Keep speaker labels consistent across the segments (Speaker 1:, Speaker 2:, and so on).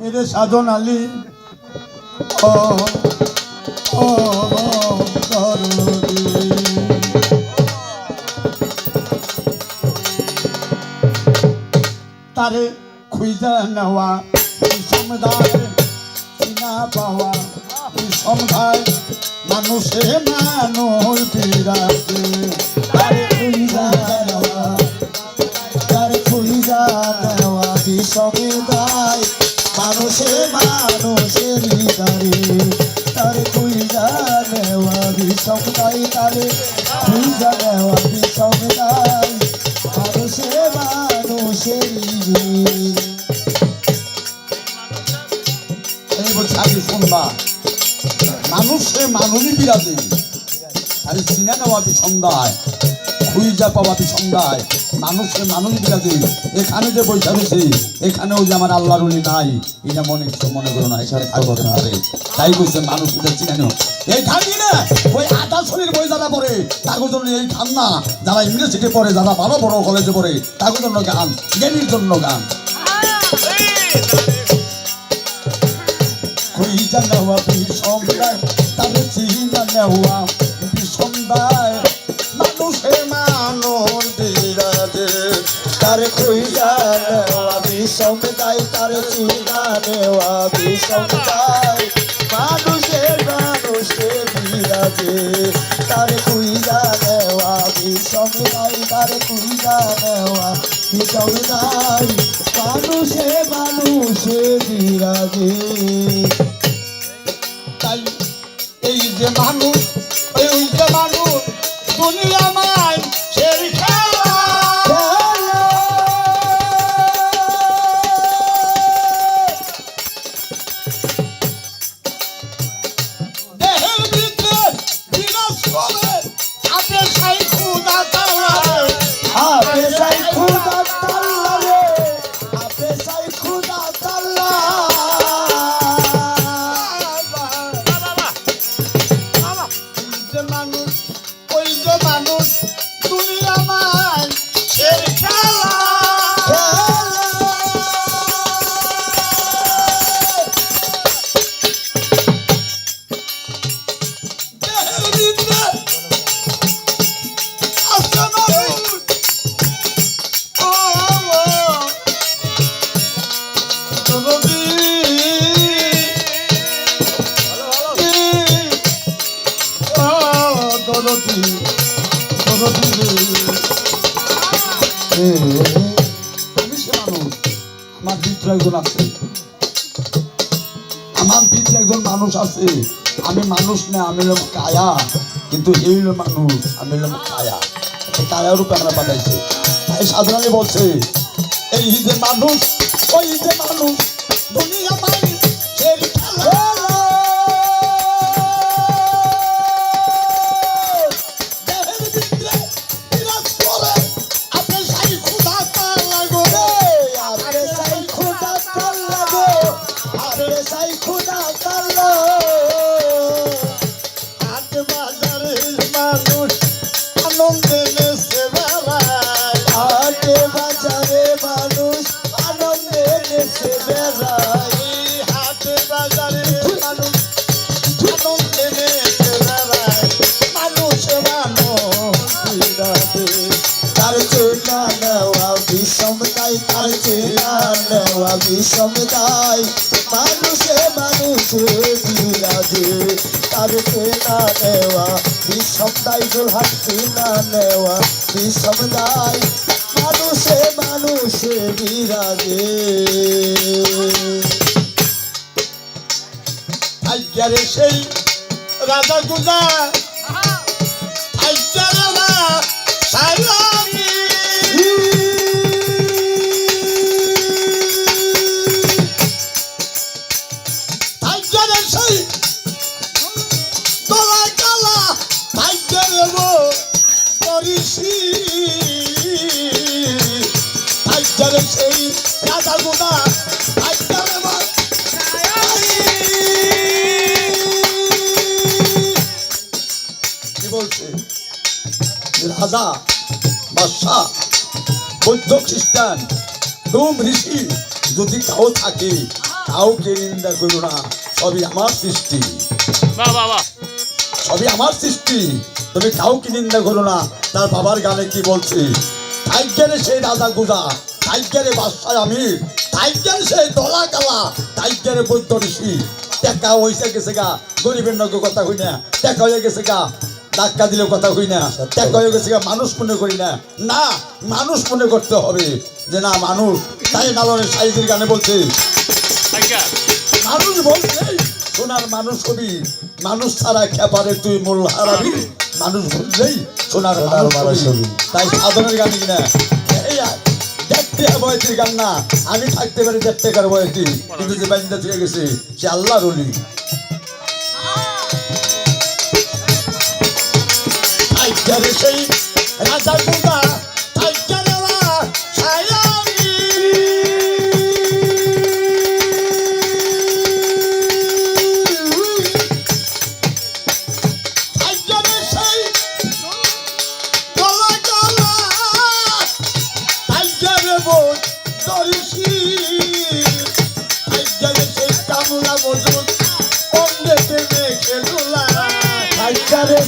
Speaker 1: এরে সাধন আলী ও ও তারে খুঁজা নেওয়া সমুদায় চিনা পাওয়া সমুদায় মানুষে মানুষ বিরাজে তারে খুঁজা নেওয়া সমুদায় মানুষে মানুষের হৃদয়ে তারে খুঁজা নেওয়া সমুদায় তারে খুঁজা নেওয়া সমুদায় মানুষে মানুষের এই বলছে আগে শুনবা মানুষে মানুষই বিরাজে আরে চিনা নেওয়া সন্ধ্যায় খুঁজা পাওয়া সন্ধ্যায় মানুষে মানুষ বিরাজে এখানে যে বৈশা রয়েছে এখানেও যে আমার আল্লাহর উনি নাই এটা মনে করো না এখানে তাই বলছে মানুষ চিনা নেও এই খান না ওই আধা শরীর বই যারা পড়ে তার জন্য এই খান না যারা ইউনিভার্সিটি পড়ে যারা ভালো বড় কলেজে পড়ে তার জন্য গান জ্ঞানীর জন্য গান খুঁজা নেওয়া সন্ধ্যায় তাদের চিনা নেওয়া সন্ধ্যায় মানুষে মানুষ বিরাজে তার খুঁজা নেওয়া সমুদায় তার চিনা নেওয়া সমুদায় মানুষে মানুষে বিরাজে তার খুঁজা নেওয়া সমুদায় তার খুঁজা নেওয়া সমুদায় মানুষে মানুষে বিরাজে তাই এই যে মানুষ এই যে মানুষ দুনিয়া মায় সেই খেলা দেহের ভিতরে বিনাশ করে আপে সাই খুদা তাল্লা আপে সাই খুদা তাল্লা রে আপে সাই খুদা তাল্লা মানুষ ওই যে মানুষ দুনিয়া মায় সেই খেলা দেহের ভিতরে আছে মানুষ ও দরদি দরদি আমি সে মানুষ আমার ভিতরে একজন আছে আমার ভিতরে একজন মানুষ আছে আমি মানুষ না আমি হলাম কায়া কিন্তু এই হলো মানুষ আমি হলাম কায়া কায়া রূপে আমরা বানাইছি তাই সাধারণে বলছে এই যে মানুষ ওই যে মানুষ দুনিয়া মাই সেই খেলা মানুষ আনন্দে নেচে বেড়ায় হাটে বাজারে মানুষ আনন্দে নেচে বেড়ায় হাটে বাজারে মানুষ আনন্দে নেচে বেড়ায় মানুষ মানুষ বিরাজে তার চেনা নেওয়া বিষমতায় তার চেনা নেওয়া বিষমতায় মানুষে মানুষে বিরাজে তার চেনা নেওয়া বিষমতায় জোলহাট চেনা নেওয়া বিষমতায় মানুষে মানুষে বিরাজে আজ্ঞারে সেই রাজা গুজা আজ্ঞারে না সাইলামি আজ্ঞারে সেই তোলা কালা আজ্ঞারে গো করিসি আজ্ঞারে সেই রাজা গুজা আজ্ঞারে বলছে রাজা বাদশাহ বৌদ্ধ খ্রিস্টান ধূম ঋষি যদি কাউ থাকে কাউকে নিন্দা করো না, সবই আমার সৃষ্টি, সবই আমার সৃষ্টি, তুমি কাউকে নিন্দা করো না। তার বাবার গানে কি বলছে, টাইগারে সেই রাজা গুজা, টাইগারে বাদশাহ আমির, টাইগার সেই দলা কালা, টাইগারে বৌদ্ধ ঋষি। টেকা হয়েছে গেছে গা, গরিবের নগে কথা হই না, টেকা হয়ে গেছে গা, ধাক্কা দিলেও কথা হই না, টেকা হয়ে গেছে গা, মানুষ মনে করি না। না, মানুষ মনে করতে হবে যে না মানুষ। তাই নালনের সাইজের গানে বলছে মানুষ বলছে সোনার মানুষ কবি, মানুষ ছাড়া খেপারে তুই মূল হারাবি, মানুষ বললেই সোনার মানুষ কবি। তাই সাধনের গান কিনা দেখতে বয়সের গান না, আমি থাকতে পারি দেখতে কার বয়সী, কিন্তু যে বান্দা থেকে গেছে সে আল্লাহর ওলি। সেই রাজা গুজা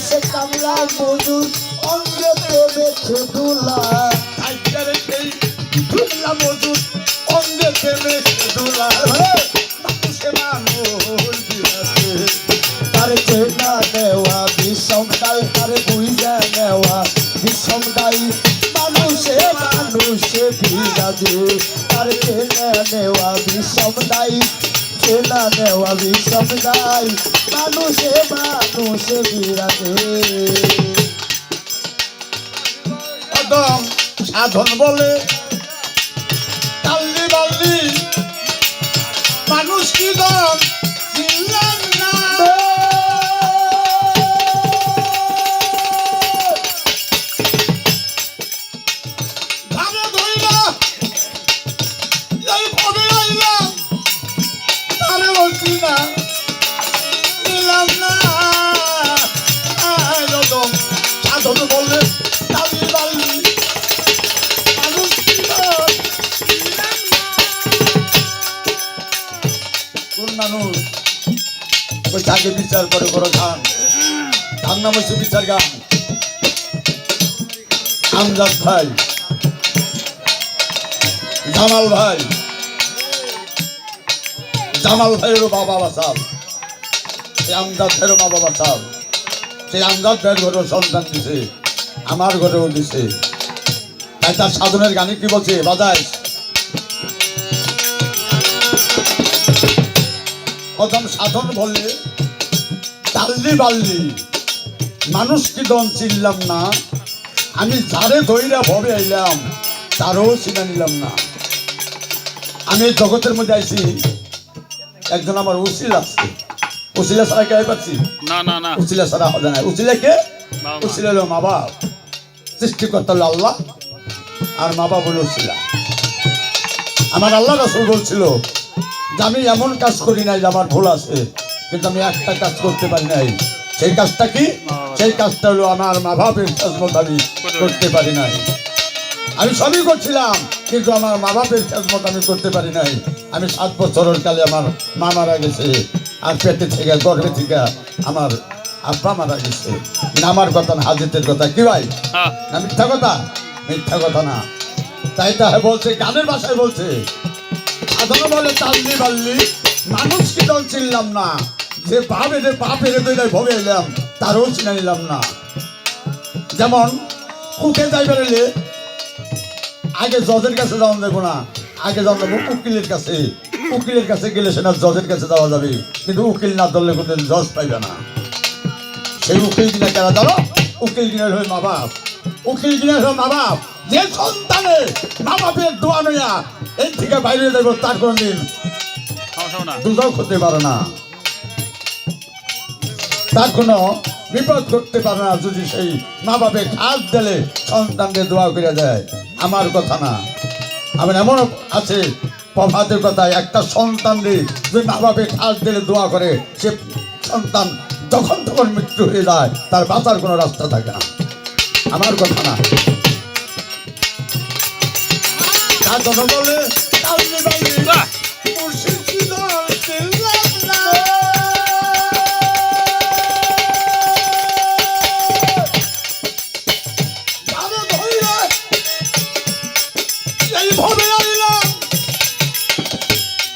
Speaker 2: সে কামলা মজুর অঙ্গে প্রেমে খেদুলা,
Speaker 1: টাইগারে সেই কামলা মজুর অঙ্গে প্রেমে খেদুলা, মানুষে মানুষ বিরাজে,
Speaker 2: তার চেনা নেওয়া বিষম দায়, তার বুঝা নেওয়া বিষম দায়ী, মানুষে মানুষে বিরাজে, তার চেনা নেওয়া বিষম দায়ী, চেনা নেওয়া বিষম দায়ী, মানুষে মানুষে বিরাজে।
Speaker 1: একদম সাধন বলে তাল্লি বাল্লি, মানুষ কি দম চিনলেন না, ধারে ধইলা এই পদে আইলাম, তারে বলছি না নিলাম না। একদম সাধন বলে তাল্লি বাল্লি, মানুষ কি দম চিনলেন না। কোন মানুষ ওই তাকে বিচার করে বড় গান, তার নাম হচ্ছে বিচার গান। আমজাদ ভাই, জামাল ভাই, জামাল ভাইয়েরও বাবা বাসাল, সেই আমজাদ ভাইয়েরও মা বাবা চাল, সেই আমজাদ ভাইয়ের ঘরেও সন্তান দিছে, আমার ঘরেও দিছে। তাই তার সাধনের গানে কি বলছে বাজায়, প্রথম সাধন বললে তাল্লি বাল্লি, মানুষ কি দন চিনলাম না, আমি যারে দইরা ভবে আইলাম তারও চিনা নিলাম না। আমি এই জগতের মধ্যে আইছি, একজন আমার উসিলা আছে, উসিলা ছাড়া কে পাচ্ছি
Speaker 3: না না না,
Speaker 1: উসিলা ছাড়া হবে না। উসিলা কে?
Speaker 3: মা।
Speaker 1: উসিলা হলো মা বাপ, সৃষ্টিকর্তা হলো আল্লাহ, আর মা বাপ হলো উসিলা। আমার আল্লাহ রাসূল বলছিল যে আমি এমন কাজ করি নাই যে আমার ভুল আছে, কিন্তু আমি একটা কাজ করতে পারি নাই। সেই কাজটা কি? সেই কাজটা হলো আমার মা বাপের খেদমত আমি করতে পারি নাই। আমি সবই করছিলাম, কিন্তু আমার মা বাপের খেদমত আমি করতে পারি নাই। আমি 7 বছরের কালে আমার মা মারা গেছে, আর পেটে থেকে গর্ভে থেকে আমার আব্বা মারা গেছে। আমার কথা না, হাজিতের কথা। কি ভাই না মিথ্যা কথা? মিথ্যা কথা না। তাই তা বলছে, গানের ভাষায় বলছে, সাধনা বলে তাল্লি বাল্লি, মানুষ কি দল চিনলাম না, যে বাপের দইটাই ভবে এলাম তারও চিনে নিলাম না। যেমন কুকে যাই বেরোলে আগে জজের কাছে যাওয়া যাবো না, আগে যাওয়া যাবো উকিলের কাছে। উকিলের কাছে গেলে সেটা জজের কাছে যাওয়া যাবে, কিন্তু উকিল না ধরলে কোনো জজ পাইবে না। সেই উকিল কিনা কারা ধরো? উকিল কিনা হয়ে মা বাপ, উকিল কিনা হয়ে মা বাপ। যে সন্তানে মা বাপের দোয়া নয়া এই থেকে বাইরে যাবো, তার কোনদিন দুধও করতে পারে না, তার কোনো বিপদ করতে পারে না, যদি সেই মা বাপের হাত দিলে সন্তানকে দোয়া করে দেয়। আমার কথা না, আমার এমন আছে প্রভাতের কথা, একটা সন্তানকে যদি মা বাপের হাত দিলে দোয়া করে, সে সন্তান যখন তখন মৃত্যু হয়ে যায়, তার বাঁচার কোনো রাস্তা থাকে না। আমার কথা না।
Speaker 2: তার জন্য বলে তাহলে বলে মুর্শিদ ছিল ছিলাম না ধারে ধরে এইভাবে আইলাম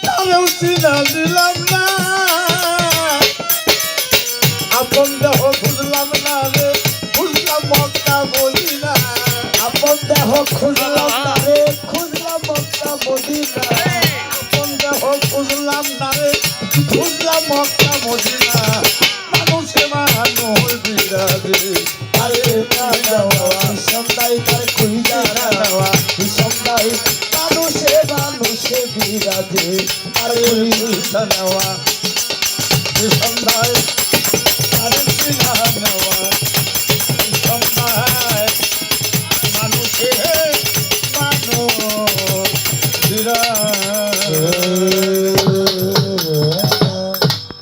Speaker 2: তারেও চিনা দিলাম না আপন দেহ খুঁজলাম না রে খুঁজলাম মক্কা মদিনা আপন দেহ খুঁজলাম না রে খুঁজলাম মক্কা মদিনা আপন দেহ খুঁজলাম না রে খুঁজলাম মক্কা মদিনা মানুষে মানুষ বিরাজে আরে না দেওয়া সন্ধ্যায় তার খুঁজা না দেওয়া সন্ধ্যায় মানুষে মানুষে বিরাজে আরে নেওয়া